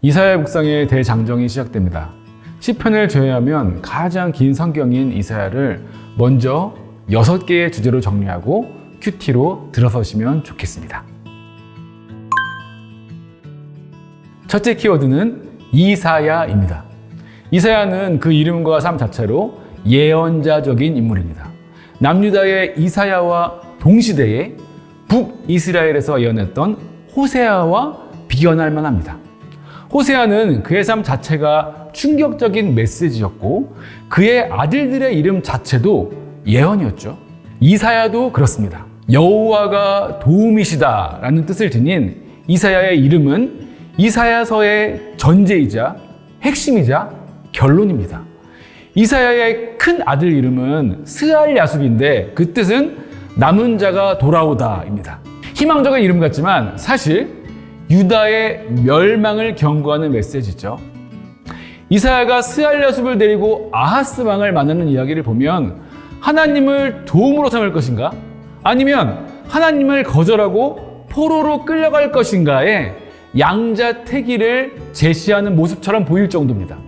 이사야 묵상의 대장정이 시작됩니다. 시편을 제외하면 가장 긴 성경인 이사야를 먼저 6개의 주제로 정리하고 큐티로 들어서시면 좋겠습니다. 첫째 키워드는 이사야입니다. 이사야는 그 이름과 삶 자체로 예언자적인 인물입니다. 남유다의 이사야와 동시대에 북이스라엘에서 예언했던 호세아와 비견할 만합니다. 호세아는 그의 삶 자체가 충격적인 메시지였고 그의 아들들의 이름 자체도 예언이었죠. 이사야도 그렇습니다. 여호와가 도움이시다 라는 뜻을 지닌 이사야의 이름은 이사야서의 전제이자 핵심이자 결론입니다. 이사야의 큰 아들 이름은 스알야숲인데 그 뜻은 남은 자가 돌아오다입니다. 희망적인 이름 같지만 사실 유다의 멸망을 경고하는 메시지죠. 이사야가 스알야숲을 데리고 아하스 왕을 만나는 이야기를 보면 하나님을 도움으로 삼을 것인가? 아니면 하나님을 거절하고 포로로 끌려갈 것인가에 양자택일을 제시하는 모습처럼 보일 정도입니다.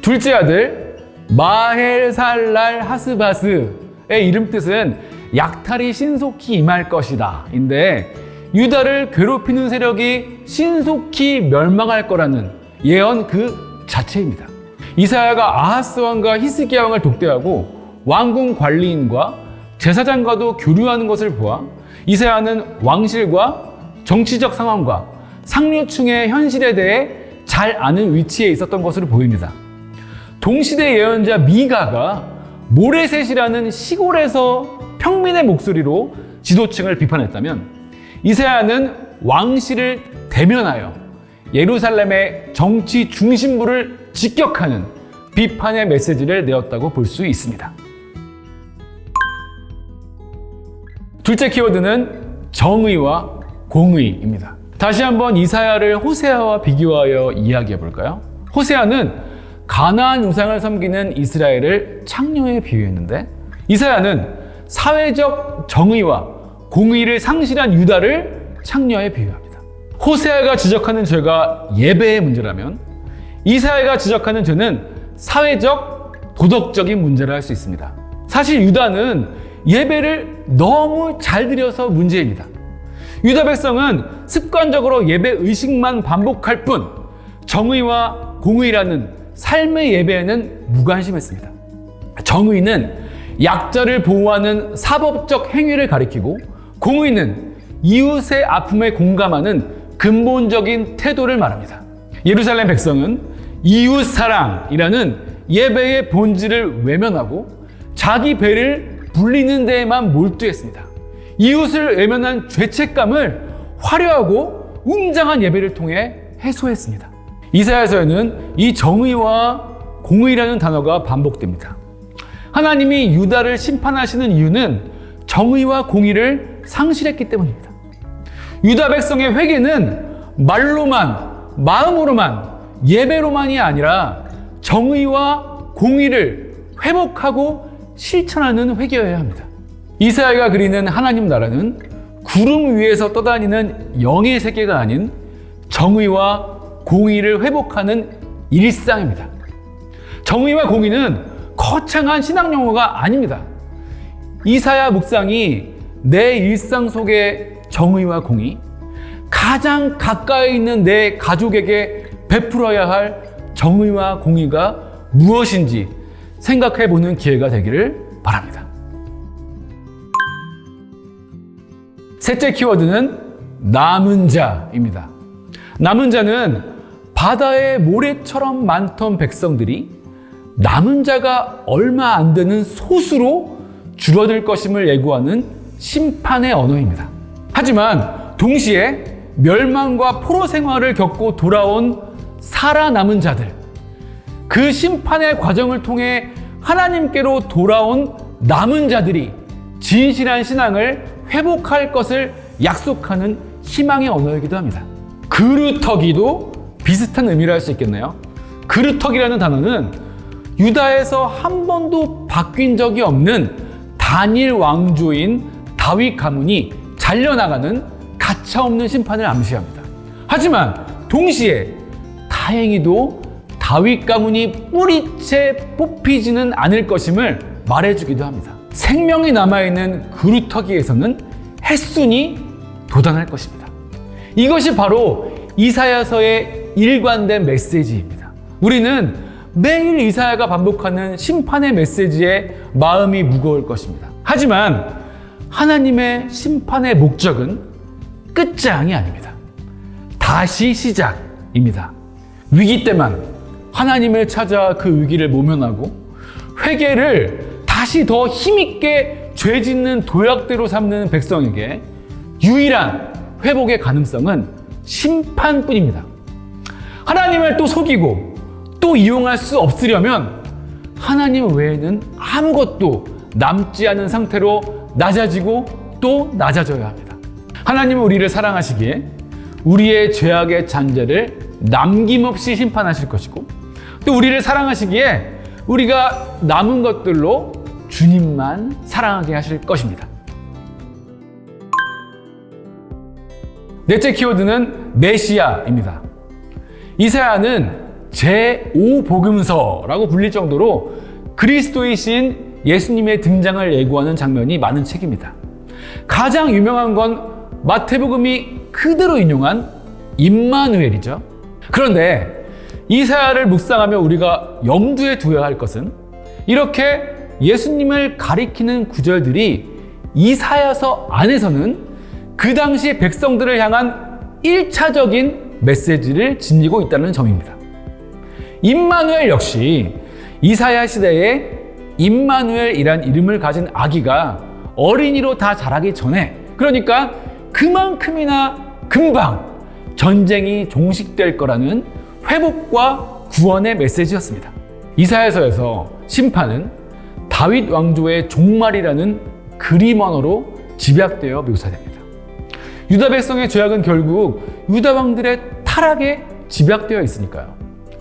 둘째 아들 마헬살랄 하스바스의 이름 뜻은 약탈이 신속히 임할 것이다 인데 유다를 괴롭히는 세력이 신속히 멸망할 거라는 예언 그 자체입니다. 이사야가 아하스 왕과 히스기야 왕을 독대하고 왕궁 관리인과 제사장과도 교류하는 것을 보아 이사야는 왕실과 정치적 상황과 상류층의 현실에 대해 잘 아는 위치에 있었던 것으로 보입니다. 동시대 예언자 미가가 모레셋이라는 시골에서 평민의 목소리로 지도층을 비판했다면 이사야는 왕실을 대면하여 예루살렘의 정치 중심부를 직격하는 비판의 메시지를 내었다고 볼 수 있습니다. 둘째 키워드는 정의와 공의입니다. 다시 한번 이사야를 호세아와 비교하여 이야기해 볼까요? 호세아는 가나안 우상을 섬기는 이스라엘을 창녀에 비유했는데 이사야는 사회적 정의와 공의를 상실한 유다를 창녀에 비유합니다. 호세아가 지적하는 죄가 예배의 문제라면 이사야가 지적하는 죄는 사회적, 도덕적인 문제라 할 수 있습니다. 사실 유다는 예배를 너무 잘 드려서 문제입니다. 유다 백성은 습관적으로 예배 의식만 반복할 뿐 정의와 공의라는 삶의 예배에는 무관심했습니다. 정의는 약자를 보호하는 사법적 행위를 가리키고 공의는 이웃의 아픔에 공감하는 근본적인 태도를 말합니다. 예루살렘 백성은 이웃 사랑이라는 예배의 본질을 외면하고 자기 배를 불리는 데에만 몰두했습니다. 이웃을 외면한 죄책감을 화려하고 웅장한 예배를 통해 해소했습니다. 이사야서에는 이 정의와 공의라는 단어가 반복됩니다. 하나님이 유다를 심판하시는 이유는 정의와 공의를 상실했기 때문입니다. 유다 백성의 회개는 말로만, 마음으로만, 예배로만이 아니라 정의와 공의를 회복하고 실천하는 회개여야 합니다. 이사야가 그리는 하나님 나라는 구름 위에서 떠다니는 영의 세계가 아닌 정의와 공의를 회복하는 일상입니다. 정의와 공의는 거창한 신앙 용어가 아닙니다. 이사야 묵상이 내 일상 속의 정의와 공의, 가장 가까이 있는 내 가족에게 베풀어야 할 정의와 공의가 무엇인지 생각해 보는 기회가 되기를 바랍니다. 셋째 키워드는 남은 자입니다. 남은 자는 바다의 모래처럼 많던 백성들이 남은 자가 얼마 안 되는 소수로 줄어들 것임을 예고하는 심판의 언어입니다. 하지만 동시에 멸망과 포로 생활을 겪고 돌아온 살아남은 자들, 그 심판의 과정을 통해 하나님께로 돌아온 남은 자들이 진실한 신앙을 회복할 것을 약속하는 희망의 언어이기도 합니다. 그루터기도 비슷한 의미를 할 수 있겠네요. 그루터기라는 단어는 유다에서 한 번도 바뀐 적이 없는 단일 왕조인 다윗 가문이 잘려나가는 가차없는 심판을 암시합니다. 하지만 동시에 다행히도 다윗 가문이 뿌리채 뽑히지는 않을 것임을 말해주기도 합니다. 생명이 남아있는 그루터기에서는 햇순이 돋아날 것입니다. 이것이 바로 이사야서의 일관된 메시지입니다. 우리는 매일 이사야가 반복하는 심판의 메시지에 마음이 무거울 것입니다. 하지만 하나님의 심판의 목적은 끝장이 아닙니다. 다시 시작입니다. 위기 때만 하나님을 찾아 그 위기를 모면하고 회개를 다시 더 힘있게 죄 짓는 도약대로 삼는 백성에게 유일한 회복의 가능성은 심판뿐입니다. 하나님을 또 속이고 또 이용할 수 없으려면 하나님 외에는 아무것도 남지 않은 상태로 낮아지고 또 낮아져야 합니다. 하나님은 우리를 사랑하시기에 우리의 죄악의 잔재를 남김없이 심판하실 것이고 또 우리를 사랑하시기에 우리가 남은 것들로 주님만 사랑하게 하실 것입니다. 넷째 키워드는 메시아입니다. 이사야는 제5복음서라고 불릴 정도로 그리스도이신 예수님의 등장을 예고하는 장면이 많은 책입니다. 가장 유명한 건 마태복음이 그대로 인용한 임마누엘이죠. 그런데 이사야를 묵상하며 우리가 염두에 두어야 할 것은 이렇게 예수님을 가리키는 구절들이 이사야서 안에서는 그 당시 백성들을 향한 1차적인 메시지를 지니고 있다는 점입니다. 임마누엘 역시 이사야 시대에 임마누엘이란 이름을 가진 아기가 어린이로 다 자라기 전에, 그러니까 그만큼이나 금방 전쟁이 종식될 거라는 회복과 구원의 메시지였습니다. 이사야서에서 심판은 다윗 왕조의 종말이라는 그림 언어로 집약되어 묘사됩니다. 유다 백성의 죄악은 결국 유다 왕들의 타락에 집약되어 있으니까요.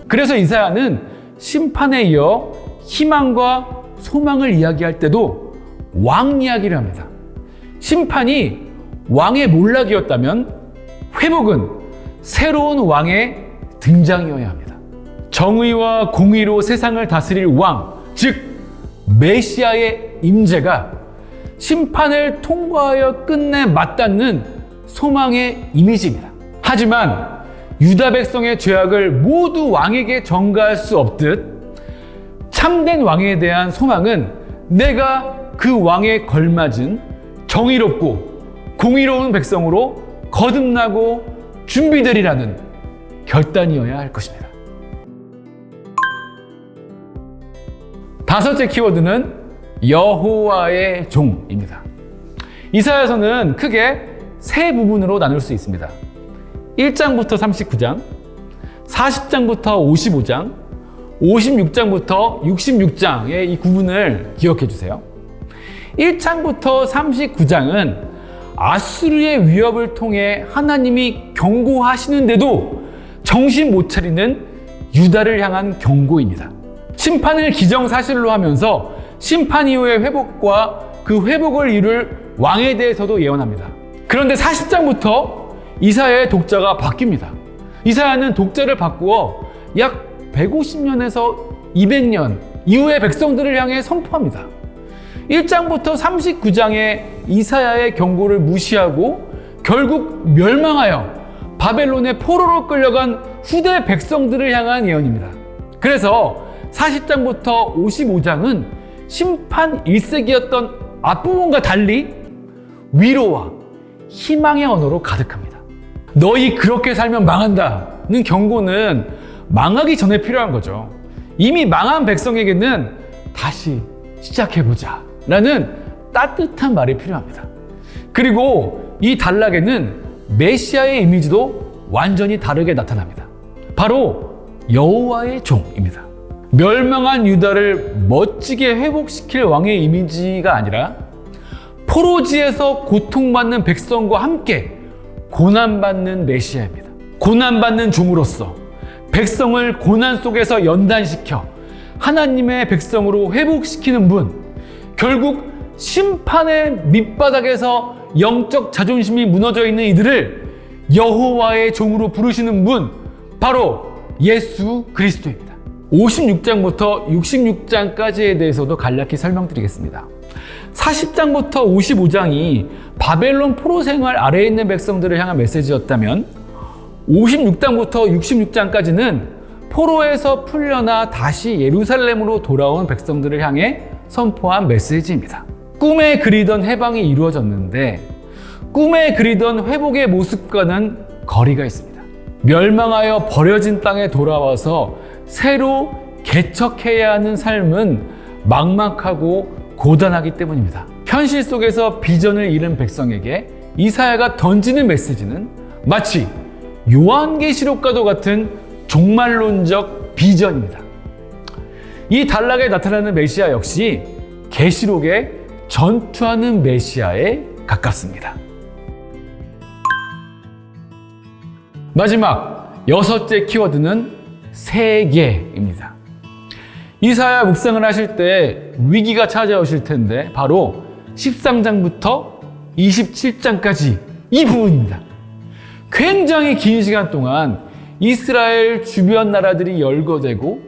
그래서 이사야는 심판에 이어 희망과 소망을 이야기할 때도 왕 이야기를 합니다. 심판이 왕의 몰락이었다면 회복은 새로운 왕의 등장이어야 합니다. 정의와 공의로 세상을 다스릴 왕, 즉 메시아의 임재가 심판을 통과하여 끝내 맞닿는 소망의 이미지입니다. 하지만 유다 백성의 죄악을 모두 왕에게 전가할 수 없듯 참된 왕에 대한 소망은 내가 그 왕에 걸맞은 정의롭고 공의로운 백성으로 거듭나고 준비되리라는 결단이어야 할 것입니다. 다섯째 키워드는 여호와의 종입니다. 이사야서는 크게 세 부분으로 나눌 수 있습니다. 1장부터 39장, 40장부터 55장, 56장부터 66장의 이 구분을 기억해 주세요. 1장부터 39장은 아수르의 위협을 통해 하나님이 경고하시는데도 정신 못 차리는 유다를 향한 경고입니다. 심판을 기정사실로 하면서 심판 이후의 회복과 그 회복을 이룰 왕에 대해서도 예언합니다. 그런데 40장부터 이사야의 독자가 바뀝니다. 이사야는 독자를 바꾸어 약 150년에서 200년 이후의 백성들을 향해 선포합니다. 1장부터 39장의 이사야의 경고를 무시하고 결국 멸망하여 바벨론의 포로로 끌려간 후대 백성들을 향한 예언입니다. 그래서 40장부터 55장은 심판 1세기였던 앞부분과 달리 위로와 희망의 언어로 가득합니다. 너희 그렇게 살면 망한다는 경고는 망하기 전에 필요한 거죠. 이미 망한 백성에게는 다시 시작해보자 라는 따뜻한 말이 필요합니다. 그리고 이 단락에는 메시아의 이미지도 완전히 다르게 나타납니다. 바로 여호와의 종입니다. 멸망한 유다를 멋지게 회복시킬 왕의 이미지가 아니라 포로지에서 고통받는 백성과 함께 고난받는 메시아입니다. 고난받는 종으로서 백성을 고난 속에서 연단시켜 하나님의 백성으로 회복시키는 분, 결국 심판의 밑바닥에서 영적 자존심이 무너져 있는 이들을 여호와의 종으로 부르시는 분, 바로 예수 그리스도입니다. 56장부터 66장까지에 대해서도 간략히 설명드리겠습니다. 40장부터 55장이 바벨론 포로 생활 아래에 있는 백성들을 향한 메시지였다면 56장부터 66장까지는 포로에서 풀려나 다시 예루살렘으로 돌아온 백성들을 향해 선포한 메시지입니다. 꿈에 그리던 해방이 이루어졌는데 꿈에 그리던 회복의 모습과는 거리가 있습니다. 멸망하여 버려진 땅에 돌아와서 새로 개척해야 하는 삶은 막막하고 고단하기 때문입니다. 현실 속에서 비전을 잃은 백성에게 이사야가 던지는 메시지는 마치 요한계시록과도 같은 종말론적 비전입니다. 이 단락에 나타나는 메시아 역시 계시록에 전투하는 메시아에 가깝습니다. 마지막 여섯째 키워드는 세계입니다. 이사야 묵상을 하실 때 위기가 찾아오실 텐데 바로 13장부터 27장까지 이 부분입니다. 굉장히 긴 시간 동안 이스라엘 주변 나라들이 열거되고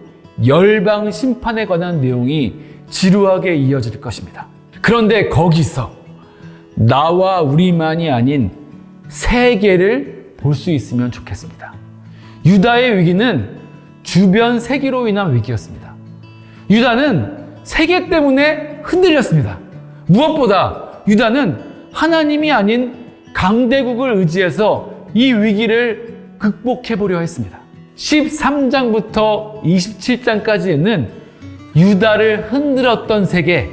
열방 심판에 관한 내용이 지루하게 이어질 것입니다. 그런데 거기서 나와 우리만이 아닌 세계를 볼 수 있으면 좋겠습니다. 유다의 위기는 주변 세계로 인한 위기였습니다. 유다는 세계 때문에 흔들렸습니다. 무엇보다 유다는 하나님이 아닌 강대국을 의지해서 이 위기를 극복해 보려 했습니다. 13장부터 27장까지는 유다를 흔들었던 세계,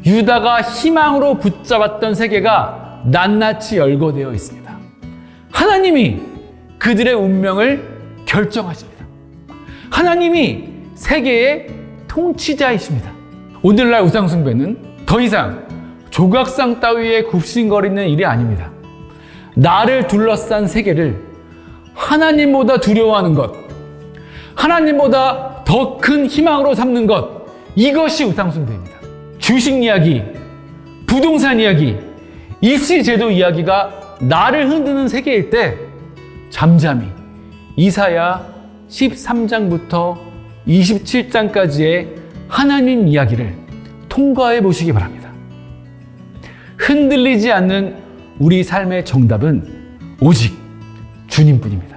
유다가 희망으로 붙잡았던 세계가 낱낱이 열거되어 있습니다. 하나님이 그들의 운명을 결정하십니다. 하나님이 세계의 통치자이십니다. 오늘날 우상숭배는 더 이상 조각상 따위에 굽신거리는 일이 아닙니다. 나를 둘러싼 세계를 하나님보다 두려워하는 것, 하나님보다 더 큰 희망으로 삼는 것, 이것이 우상숭배입니다. 주식 이야기, 부동산 이야기, 입시제도 이야기가 나를 흔드는 세계일 때 잠잠히 이사야 13장부터 27장까지의 하나님 이야기를 통과해 보시기 바랍니다. 흔들리지 않는 우리 삶의 정답은 오직 주님뿐입니다.